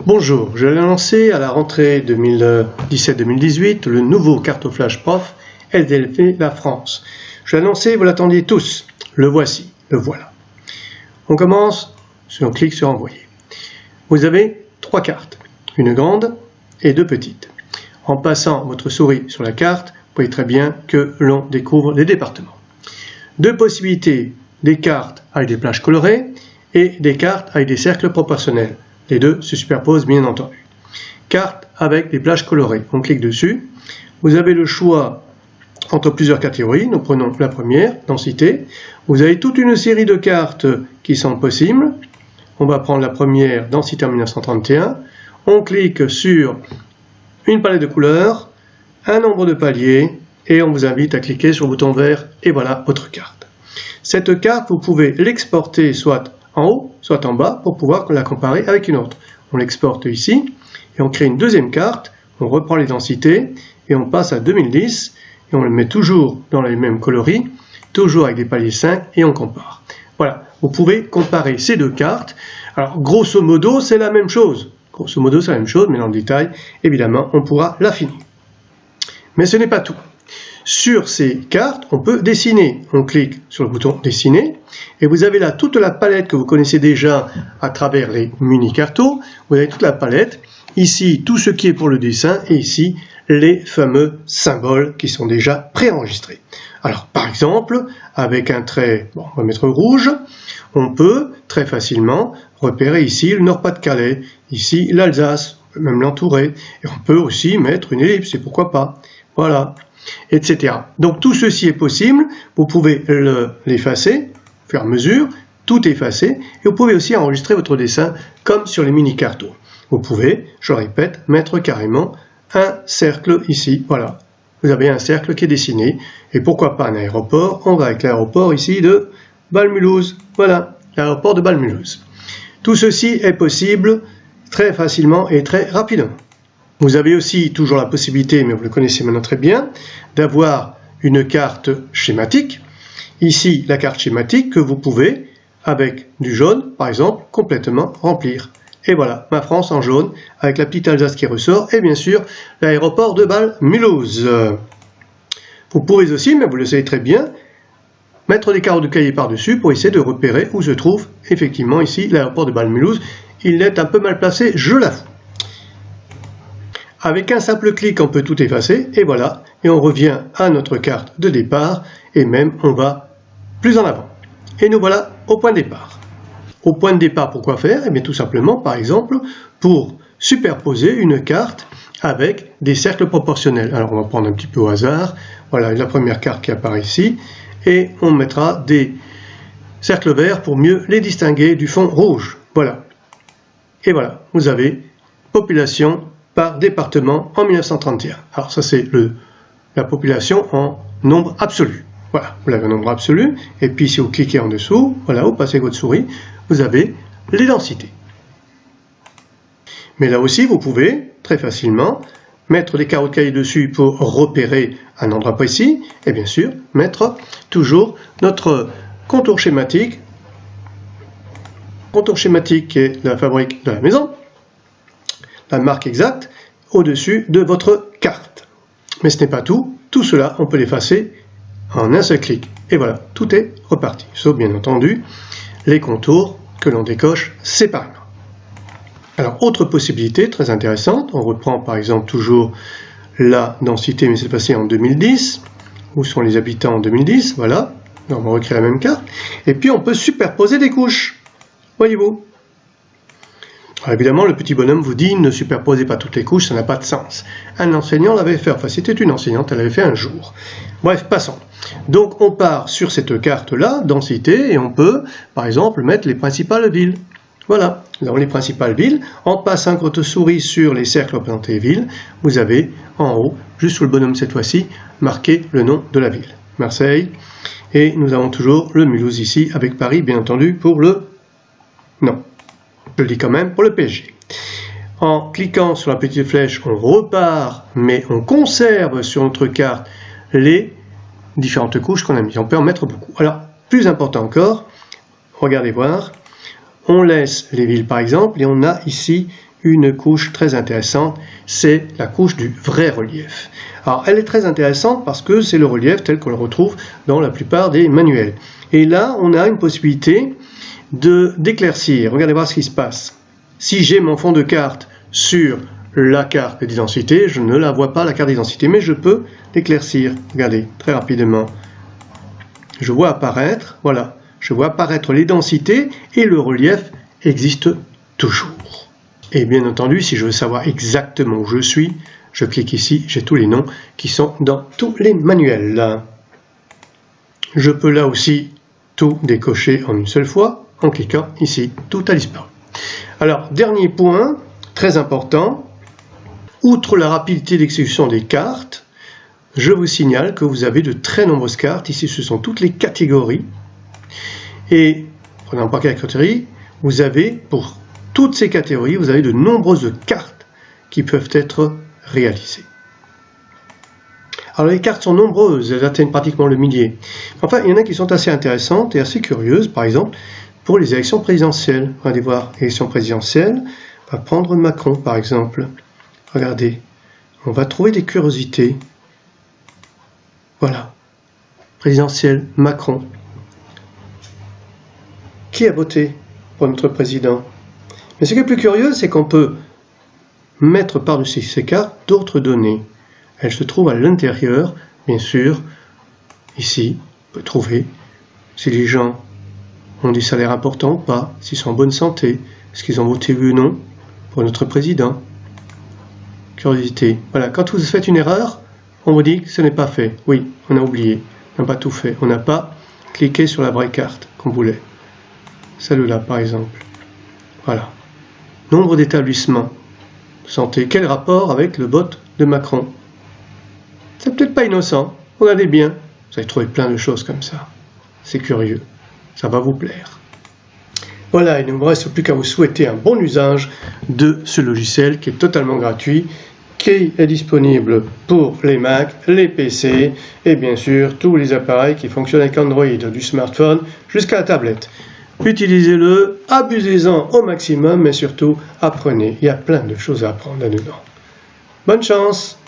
Bonjour, je vais lancer à la rentrée 2017-2018 le nouveau cartoflage prof LDLP La France. Je l'ai annoncé, vous l'attendiez tous. Le voici, le voilà. On commence, si on clique sur envoyer. Vous avez 3 cartes, une grande et 2 petites. En passant votre souris sur la carte, vous voyez très bien que l'on découvre les départements. 2 possibilités, des cartes avec des plages colorées et des cartes avec des cercles proportionnels. Les deux se superposent bien entendu. Carte avec des plages colorées. On clique dessus. Vous avez le choix entre plusieurs catégories. Nous prenons la première, densité. Vous avez toute une série de cartes qui sont possibles. On va prendre la première, densité en 1931. On clique sur une palette de couleurs, un nombre de paliers et on vous invite à cliquer sur le bouton vert et voilà votre carte. Cette carte, vous pouvez l'exporter soit en haut, soit en bas, pour pouvoir la comparer avec une autre. On l'exporte ici, et on crée une deuxième carte, on reprend les densités, et on passe à 2010, et on le met toujours dans les mêmes coloris, toujours avec des paliers 5, et on compare. Voilà, vous pouvez comparer ces deux cartes. Alors, grosso modo, c'est la même chose. Grosso modo, c'est la même chose, mais dans le détail, évidemment, on pourra l'affiner. Mais ce n'est pas tout. Sur ces cartes, on peut dessiner. On clique sur le bouton dessiner et vous avez là toute la palette que vous connaissez déjà à travers les mini-cartos. Vous avez toute la palette. Ici, tout ce qui est pour le dessin et ici, les fameux symboles qui sont déjà préenregistrés. Alors, par exemple, avec un trait, bon, on va mettre rouge, on peut très facilement repérer ici le Nord-Pas-de-Calais, ici l'Alsace, on peut même l'entourer. Et on peut aussi mettre une ellipse, et pourquoi pas. Voilà. Etc. Donc tout ceci est possible, vous pouvez l'effacer, au fur et à mesure, tout effacer, et vous pouvez aussi enregistrer votre dessin comme sur les mini-cartos. Vous pouvez, je répète, mettre carrément un cercle ici, voilà. Vous avez un cercle qui est dessiné, et pourquoi pas un aéroport, on va avec l'aéroport ici de Bâle-Mulhouse, voilà, l'aéroport de Bâle-Mulhouse. Tout ceci est possible très facilement et très rapidement. Vous avez aussi toujours la possibilité, mais vous le connaissez maintenant très bien, d'avoir une carte schématique. Ici, la carte schématique que vous pouvez, avec du jaune, par exemple, complètement remplir. Et voilà, ma France en jaune, avec la petite Alsace qui ressort, et bien sûr, l'aéroport de Bâle-Mulhouse. Vous pouvez aussi, mais vous le savez très bien, mettre des carreaux de cahier par-dessus pour essayer de repérer où se trouve effectivement ici l'aéroport de Bâle-Mulhouse. Il est un peu mal placé, je l'avoue. Avec un simple clic, on peut tout effacer, et voilà, et on revient à notre carte de départ, et même on va plus en avant. Et nous voilà au point de départ. Au point de départ, pourquoi faire? Eh bien tout simplement, par exemple, pour superposer une carte avec des cercles proportionnels. Alors on va prendre un petit peu au hasard, voilà la première carte qui apparaît ici, et on mettra des cercles verts pour mieux les distinguer du fond rouge. Voilà. Et voilà, vous avez population par département en 1931. Alors ça c'est la population en nombre absolu. Voilà, vous l'avez en nombre absolu, et puis si vous cliquez en dessous, voilà, vous passez votre souris, vous avez les densités. Mais là aussi, vous pouvez très facilement mettre des carreaux de cahier dessus pour repérer un endroit précis, et bien sûr, mettre toujours notre contour schématique qui est la fabrique de la maison, la marque exacte, au-dessus de votre carte. Mais ce n'est pas tout. Tout cela, on peut l'effacer en un seul clic. Et voilà, tout est reparti. Sauf bien entendu les contours que l'on décoche séparément. Alors, autre possibilité très intéressante, on reprend par exemple toujours la densité, mais cette fois-ci en 2010. Où sont les habitants en 2010? Voilà, on va recréer la même carte. Et puis on peut superposer des couches. Voyez-vous? Alors évidemment, le petit bonhomme vous dit ne superposez pas toutes les couches, ça n'a pas de sens. Un enseignant l'avait fait, enfin c'était une enseignante, elle l'avait fait un jour. Bref, passons. Donc on part sur cette carte-là, densité, et on peut, par exemple, mettre les principales villes. Voilà, nous avons les principales villes. En passant votre souris sur les cercles représentés villes, vous avez en haut, juste sous le bonhomme cette fois-ci, marqué le nom de la ville. Marseille, et nous avons toujours le Mulhouse ici, avec Paris, bien entendu, pour le... Non. Je le dis quand même pour le PSG. En cliquant sur la petite flèche, on repart, mais on conserve sur notre carte les différentes couches qu'on a mises. On peut en mettre beaucoup. Alors, plus important encore, regardez voir, on laisse les villes par exemple, et on a ici une couche très intéressante, c'est la couche du vrai relief. Alors elle est très intéressante parce que c'est le relief tel qu'on le retrouve dans la plupart des manuels. Et là, on a une possibilité d'éclaircir. Regardez voir ce qui se passe. Si j'ai mon fond de carte sur la carte d'identité, je ne la vois pas, la carte d'identité, mais je peux l'éclaircir. Regardez, très rapidement. Je vois apparaître, voilà, je vois apparaître les densités et le relief existe toujours. Et bien entendu, si je veux savoir exactement où je suis, je clique ici, j'ai tous les noms qui sont dans tous les manuels. Je peux là aussi tout décocher en une seule fois, en cliquant ici, tout a disparu. Alors, dernier point, très important, outre la rapidité d'exécution des cartes, je vous signale que vous avez de très nombreuses cartes. Ici, ce sont toutes les catégories. Et, prenons par catégorie, vous avez, pour toutes ces catégories, vous avez de nombreuses cartes qui peuvent être réalisées. Alors, les cartes sont nombreuses, elles atteignent pratiquement le millier. Enfin, il y en a qui sont assez intéressantes et assez curieuses, par exemple, pour les élections présidentielles. On va aller voir élections présidentielles. On va prendre Macron, par exemple. Regardez, on va trouver des curiosités. Voilà, présidentielle, Macron. Qui a voté pour notre président? Mais ce qui est plus curieux, c'est qu'on peut mettre par-dessus ces cartes d'autres données. Elles se trouvent à l'intérieur, bien sûr. Ici, on peut trouver si les gens ont des salaires importants ou pas, s'ils sont en bonne santé, est-ce qu'ils ont voté oui ou non pour notre président. Curiosité. Voilà, quand vous faites une erreur, on vous dit que ce n'est pas fait. Oui, on a oublié, on n'a pas tout fait. On n'a pas cliqué sur la vraie carte qu'on voulait. Celle-là, par exemple. Voilà. Nombre d'établissements de santé. Quel rapport avec le vote de Macron? C'est peut-être pas innocent. Regardez bien. Vous allez trouver plein de choses comme ça. C'est curieux. Ça va vous plaire. Voilà, il ne me reste plus qu'à vous souhaiter un bon usage de ce logiciel qui est totalement gratuit, qui est disponible pour les Mac, les PC et bien sûr tous les appareils qui fonctionnent avec Android, du smartphone jusqu'à la tablette. Utilisez-le, abusez-en au maximum, mais surtout apprenez. Il y a plein de choses à apprendre là-dedans. Bonne chance!